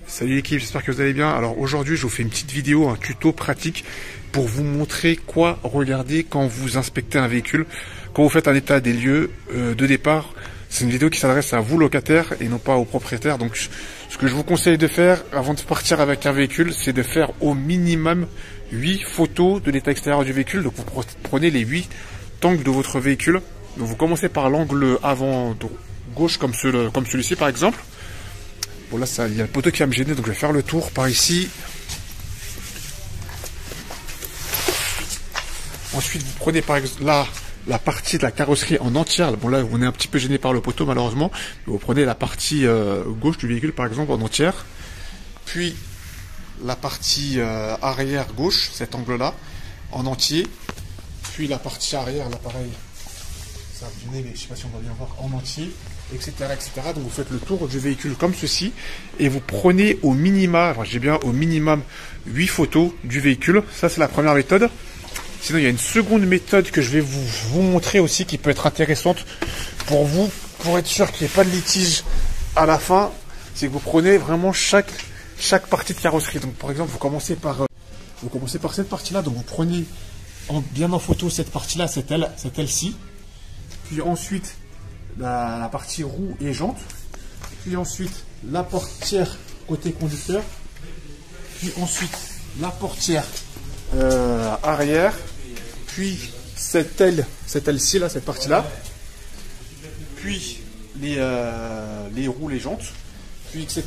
Salut l'équipe, j'espère que vous allez bien. Alors aujourd'hui je vous fais une petite vidéo, un tuto pratique pour vous montrer quoi regarder quand vous inspectez un véhicule, quand vous faites un état des lieux de départ. C'est une vidéo qui s'adresse à vous locataires et non pas aux propriétaires. Donc ce que je vous conseille de faire avant de partir avec un véhicule, c'est de faire au minimum 8 photos de l'état extérieur du véhicule. Donc vous prenez les 8 angles de votre véhicule. Donc vous commencez par l'angle avant gauche comme celui-ci par exemple. Bon là il y a le poteau qui va me gêner, donc je vais faire le tour par ici. Ensuite vous prenez par exemple là la partie de la carrosserie en entière. Bon là on est un petit peu gêné par le poteau malheureusement. Vous prenez la partie gauche du véhicule par exemple en entière. Puis la partie arrière gauche, cet angle là, en entier. Puis la partie arrière là pareil. Ça va me gêner mais je sais pas si on va bien voir, en entier. Etc, etc. Donc vous faites le tour du véhicule comme ceci et vous prenez au minimum, enfin j'ai bien au minimum 8 photos du véhicule. Ça c'est la première méthode. Sinon il y a une seconde méthode que je vais vous montrer aussi qui peut être intéressante pour vous, pour être sûr qu'il n'y ait pas de litige à la fin. C'est que vous prenez vraiment chaque partie de carrosserie. Donc par exemple vous commencez par cette partie là. Donc vous prenez bien en photo cette partie là, cette aile-ci. Puis ensuite la partie roue et jante, puis ensuite la portière côté conducteur, puis ensuite la portière arrière, puis cette aile-ci là, cette partie là, puis les roues, les jantes, puis etc.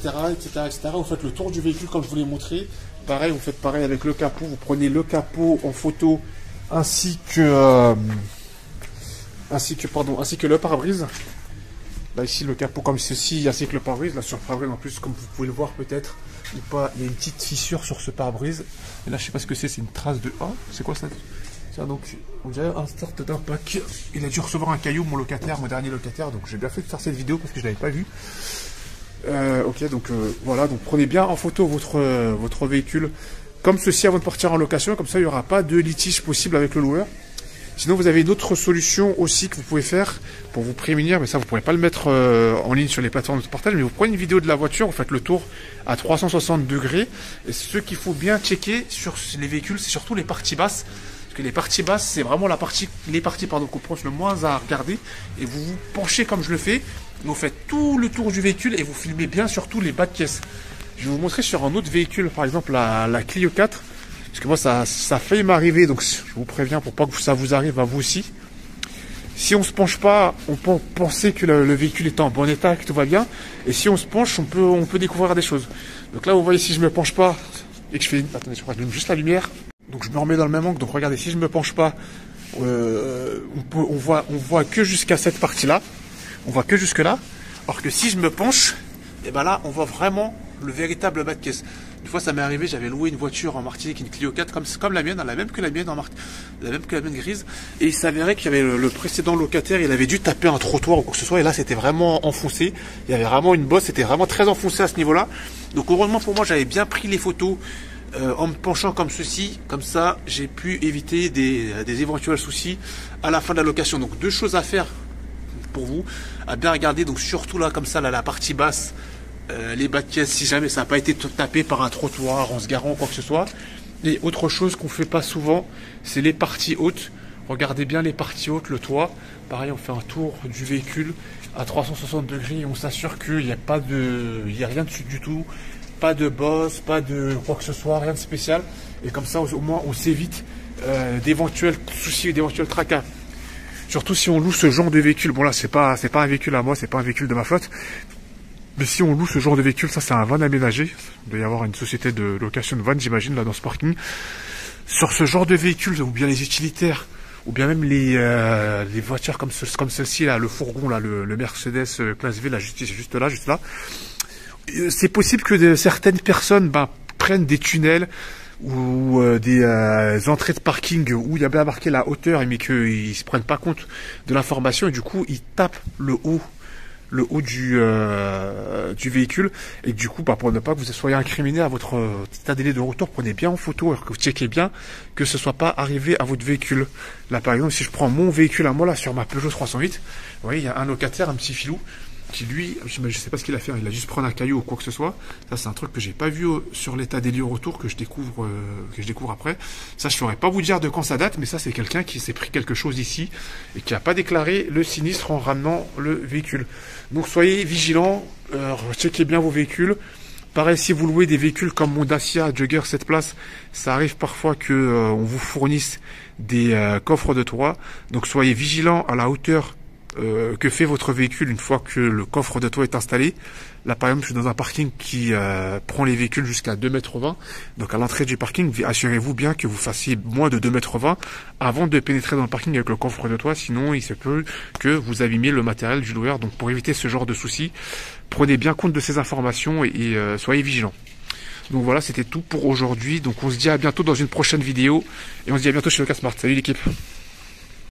Vous faites le tour du véhicule comme je vous l'ai montré. Pareil, vous faites pareil avec le capot, vous prenez le capot en photo ainsi que le pare-brise. Là ici le capot comme ceci, ainsi que le pare-brise. Là sur le pare-brise en plus, comme vous pouvez le voir peut-être ou pas, il y a une petite fissure sur ce pare-brise. Et là je sais pas ce que c'est une trace de... Oh, c'est quoi ça? Tiens, donc on dirait un sorte d'impact. Il a dû recevoir un caillou, mon dernier locataire, donc j'ai bien fait de faire cette vidéo parce que je l'avais pas vu. Ok, donc voilà, donc prenez bien en photo votre véhicule comme ceci avant de partir en location, comme ça il n'y aura pas de litige possible avec le loueur. Sinon, vous avez une autre solution aussi que vous pouvez faire pour vous prémunir, mais ça, vous ne pourrez pas le mettre en ligne sur les plateformes de partage, mais vous prenez une vidéo de la voiture, vous faites le tour à 360 degrés. Et ce qu'il faut bien checker sur les véhicules, c'est surtout les parties basses. Parce que les parties basses, c'est vraiment les parties qu'on pense le moins à regarder. Et vous vous penchez comme je le fais, vous faites tout le tour du véhicule et vous filmez bien surtout les bas de caisse. Je vais vous montrer sur un autre véhicule, par exemple la Clio 4. Parce que moi, ça a failli m'arriver, donc je vous préviens pour pas que ça vous arrive à vous aussi. Si on se penche pas, on peut penser que le véhicule est en bon état, que tout va bien. Et si on se penche, on peut découvrir des choses. Donc là, vous voyez, si je me penche pas et que je fais... Attendez, je crois que je mets juste la lumière. Donc je me remets dans le même angle. Donc regardez, si je me penche pas, on voit que jusqu'à cette partie-là. On voit que jusque là. Alors que si je me penche, et ben là, on voit vraiment le véritable bas de caisse. Une fois ça m'est arrivé, j'avais loué une voiture en Martinique, une Clio 4 comme la mienne, la même que la mienne grise, et il s'avérait qu'il y avait le précédent locataire, il avait dû taper un trottoir ou quoi que ce soit, et là c'était vraiment enfoncé, il y avait vraiment une bosse, c'était vraiment très enfoncé à ce niveau là. Donc heureusement pour moi j'avais bien pris les photos en me penchant comme ceci, comme ça j'ai pu éviter des éventuels soucis à la fin de la location. Donc deux choses à faire pour vous, à bien regarder, donc surtout là comme ça, là, la partie basse, les bas de caisse si jamais ça n'a pas été tapé par un trottoir en se garant ou quoi que ce soit. Et autre chose qu'on fait pas souvent, c'est les parties hautes. Regardez bien les parties hautes, le toit. Pareil, on fait un tour du véhicule à 360 degrés et on s'assure qu'il n'y a rien dessus du tout, pas de bosse, pas de quoi que ce soit, rien de spécial. Et comme ça au moins on s'évite d'éventuels soucis, d'éventuels tracas. Surtout si on loue ce genre de véhicule. Bon là c'est pas un véhicule à moi, c'est pas un véhicule de ma flotte. Mais si on loue ce genre de véhicule, ça c'est un van aménagé. Il doit y avoir une société de location de van, j'imagine, là dans ce parking. Sur ce genre de véhicule, ou bien les utilitaires, ou bien même les voitures comme celle-ci, là, le fourgon, là, le Mercedes classe V, là, juste là. C'est possible que certaines personnes prennent des tunnels ou des entrées de parking où il y a bien marqué la hauteur, mais qu'ils ne se prennent pas compte de l'information et du coup ils tapent le haut du véhicule, et du coup pour ne pas que vous soyez incriminé à votre état délai de retour, prenez bien en photo, que vous checkez bien que ce soit pas arrivé à votre véhicule. Là par exemple, si je prends mon véhicule à moi, là sur ma Peugeot 308, vous voyez il y a un locataire, un petit filou, qui lui, je sais pas ce qu'il a fait, il a juste pris un caillou ou quoi que ce soit. Ça, c'est un truc que j'ai pas vu sur l'état des lieux au retour, que je découvre après. Ça, je saurais pas vous dire de quand ça date, mais ça, c'est quelqu'un qui s'est pris quelque chose ici et qui a pas déclaré le sinistre en ramenant le véhicule. Donc, soyez vigilants, checkez bien vos véhicules. Pareil, si vous louez des véhicules comme mon Dacia Jogger 7 places, ça arrive parfois que on vous fournisse des coffres de toit. Donc soyez vigilants à la hauteur que fait votre véhicule une fois que le coffre de toit est installé. Là, par exemple, je suis dans un parking qui prend les véhicules jusqu'à 2,20 m. Donc à l'entrée du parking, assurez-vous bien que vous fassiez moins de 2,20 m avant de pénétrer dans le parking avec le coffre de toit. Sinon, il se peut que vous abîmiez le matériel du loueur. Donc pour éviter ce genre de soucis, prenez bien compte de ces informations et soyez vigilants. Donc voilà, c'était tout pour aujourd'hui. Donc on se dit à bientôt dans une prochaine vidéo. Et on se dit à bientôt chez Loca Smart. Salut l'équipe.